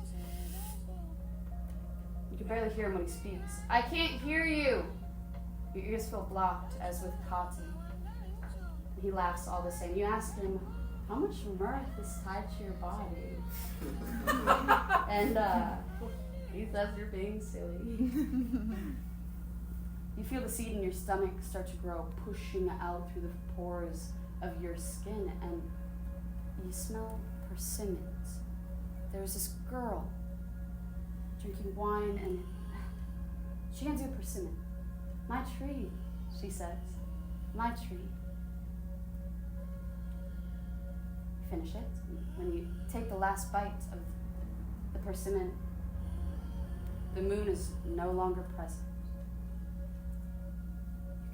You can barely hear him when he speaks. I can't hear you. Your ears feel blocked as with cotton. He laughs all the same. You ask him, how much mirth is tied to your body? And he says you're being silly. You feel the seed in your stomach start to grow, pushing out through the pores of your skin, and you smell persimmons. There's this girl drinking wine, and she hands you a persimmon. My tree, she says. My tree. You finish it. When you take the last bite of the persimmon, the moon is no longer present.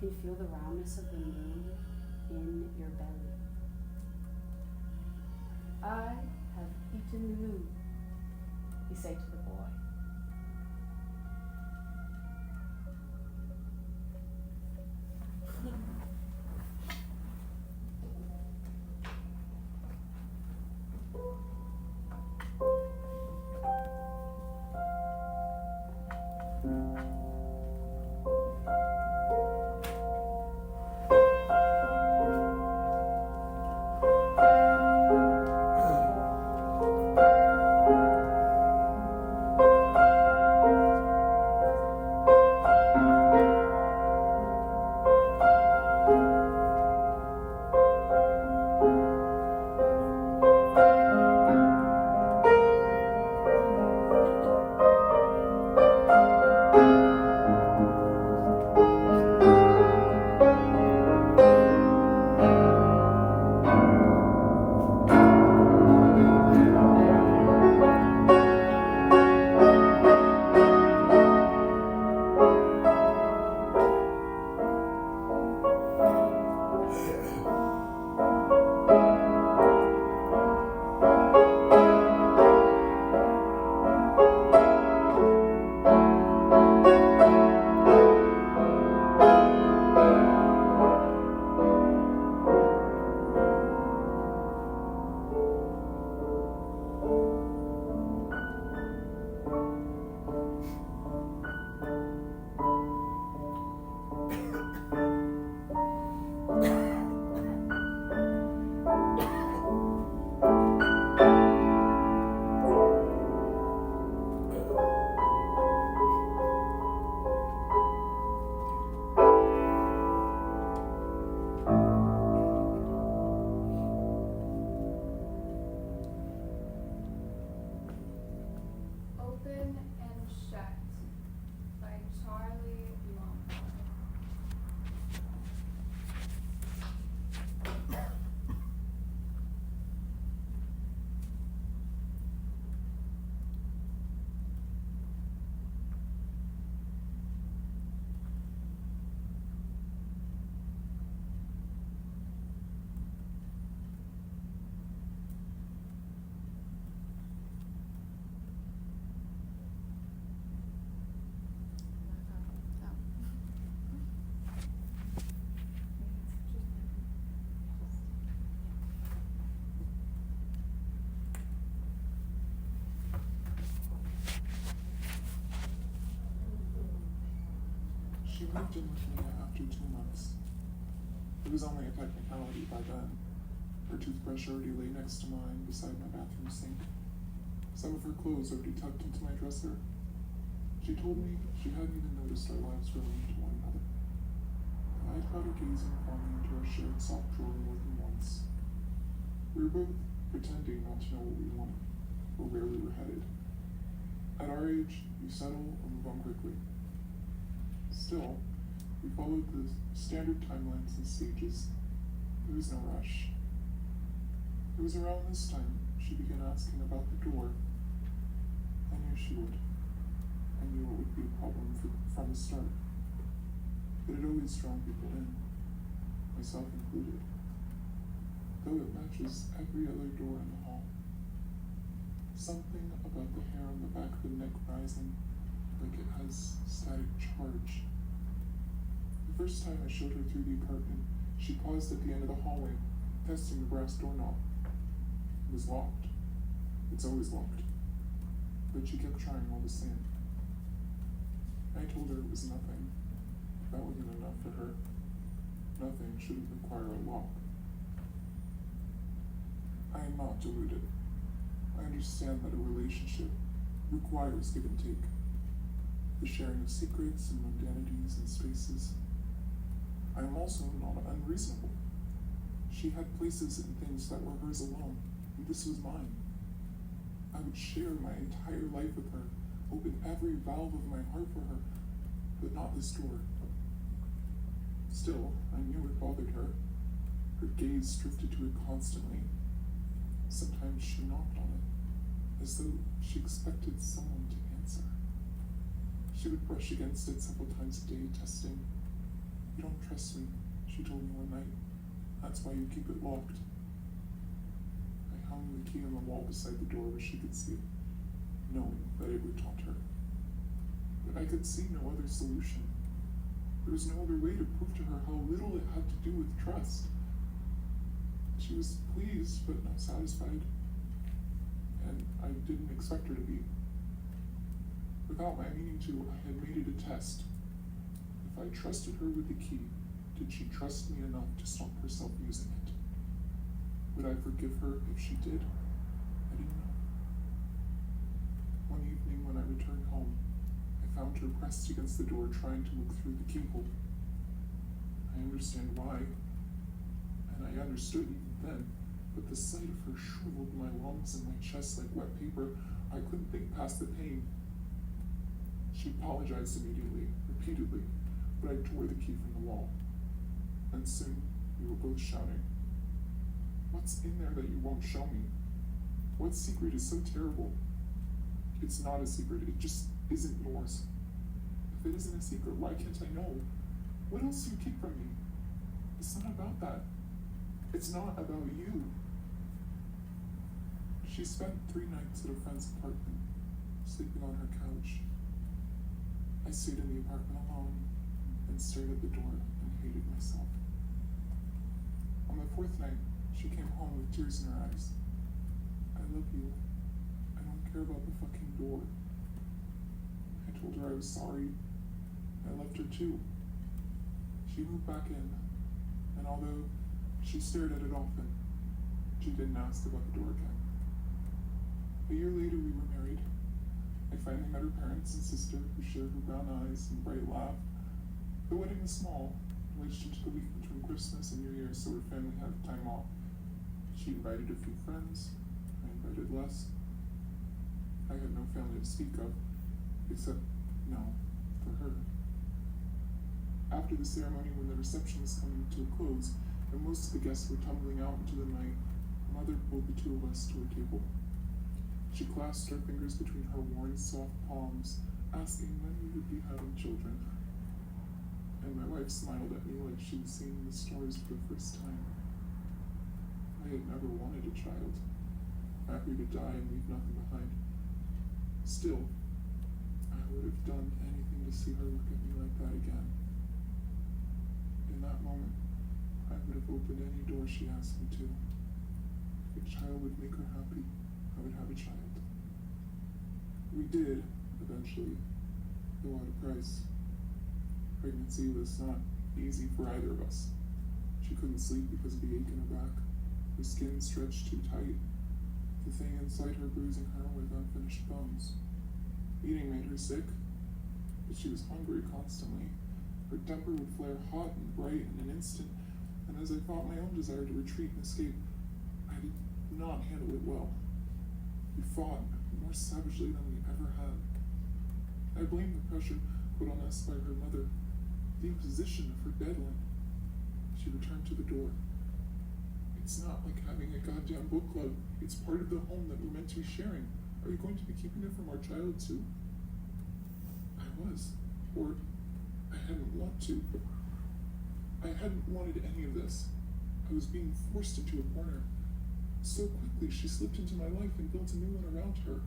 You can feel the roundness of the moon in your belly. I have eaten the moon, you say to the boy. moved in with me after 2 months. It was only a technicality by then. Her toothbrush already lay next to mine beside my bathroom sink. Some of her clothes already tucked into my dresser. She told me she hadn't even noticed our lives growing into one another. I'd caught her gazing upon me into our shared sock drawer more than once. We were both pretending not to know what we wanted, or where we were headed. At our age, we settle and move on quickly. Still, we followed the standard timelines and stages. There was no rush. It was around this time she began asking about the door. I knew she would. I knew it would be a problem from the start. It had always drawn people in, myself included, though it matches every other door in the hall. Something about the hair on the back of the neck rising, like it has static charge. The first time I showed her through the apartment, she paused at the end of the hallway, testing the brass doorknob. It was locked. It's always locked. But she kept trying all the same. I told her it was nothing. That wasn't enough for her. Nothing shouldn't require a lock. I am not deluded. I understand that a relationship requires give and take. The sharing of secrets and mundanities and spaces. I am also not unreasonable. She had places and things that were hers alone, and this was mine. I would share my entire life with her, open every valve of my heart for her, but not this door. Still, I knew it bothered her. Her gaze drifted to it constantly. Sometimes she knocked on it, as though she expected someone to answer. She would brush against it several times a day, testing. "You don't trust me," she told me one night. "That's why you keep it locked." I hung the key on the wall beside the door where she could see it, knowing that it would taunt her. But I could see no other solution. There was no other way to prove to her how little it had to do with trust. She was pleased but not satisfied, and I didn't expect her to be. Without my meaning to, I had made it a test. If I trusted her with the key, did she trust me enough to stop herself using it? Would I forgive her if she did? I didn't know. One evening when I returned home, I found her pressed against the door trying to look through the keyhole. I understand why, and I understood even then, but the sight of her shriveled my lungs and my chest like wet paper. I couldn't think past the pain. She apologized immediately, repeatedly, but I tore the key from the wall. And soon, we were both shouting, "What's in there that you won't show me? What secret is so terrible?" It's not a secret, it just isn't yours. If it isn't a secret, why can't I know? What else do you keep from me? It's not about that. It's not about you. She spent 3 nights at a friend's apartment, sleeping on her couch. I stayed in the apartment alone and stared at the door and hated myself. On the 4th night, she came home with tears in her eyes. "I love you. I don't care about the fucking door." I told her I was sorry. I loved her too. She moved back in, and although she stared at it often, she didn't ask about the door again. A year later, we were married. I finally met her parents and sister, who shared her brown eyes and bright laugh. The wedding was small, wedged into the week between Christmas and New Year's, so her family had time off. She invited a few friends. I invited less. I had no family to speak of, except, no, for her. After the ceremony, when the reception was coming to a close, and most of the guests were tumbling out into the night, Mother pulled the 2 of us to a table. She clasped her fingers between her worn, soft palms, asking when we would be having children. And my wife smiled at me like she was seeing the stars for the first time. I had never wanted a child, happy to die and leave nothing behind. Still, I would have done anything to see her look at me like that again. In that moment, I would have opened any door she asked me to. If a child would make her happy, I would have a child. We did, eventually, though at a price. Pregnancy was not easy for either of us. She couldn't sleep because of the ache in her back. Her skin stretched too tight, the thing inside her bruising her with unfinished bones. Eating made her sick, but she was hungry constantly. Her temper would flare hot and bright in an instant, and as I fought my own desire to retreat and escape, I did not handle it well. We fought more savagely than we ever had. I blamed the pressure put on us by her mother, the imposition of her deadline. She returned to the door. It's not like having a goddamn book club. It's part of the home that we're meant to be sharing. Are you going to be keeping it from our child too? I was. Or I hadn't want to. I hadn't wanted any of this. I was being forced into a corner. So quickly she slipped into my life and built a new one around her.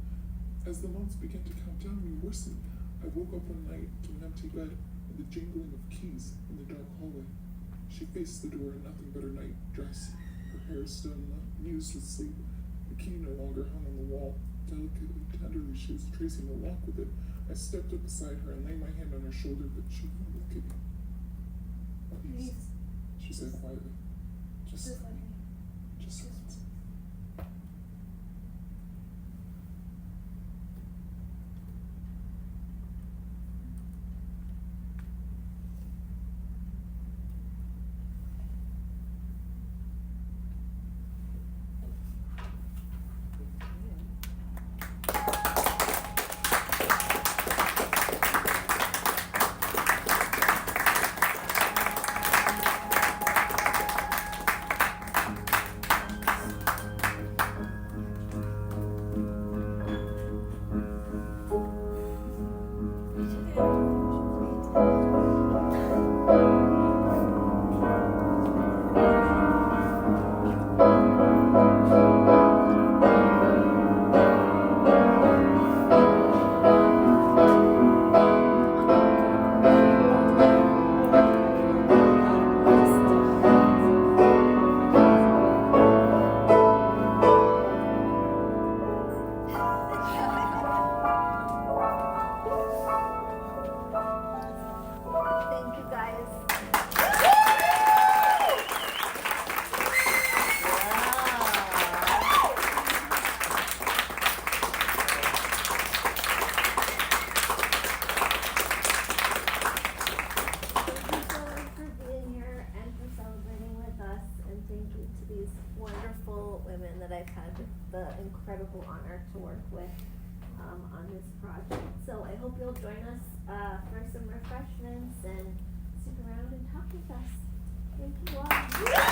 As the months began to count down, we worsened. I woke up one night to an empty bed and the jingling of keys in the dark hallway. She faced the door in nothing but her night dress, her hair still unused with sleep. The key no longer hung on the wall. Delicately, tenderly, she was tracing the lock with it. I stepped up beside her and laid my hand on her shoulder, but she wouldn't look at me. Please, she said quietly. Just once. Incredible honor to work with on this project. So I hope you'll join us for some refreshments and stick around and talk with us. Thank you all.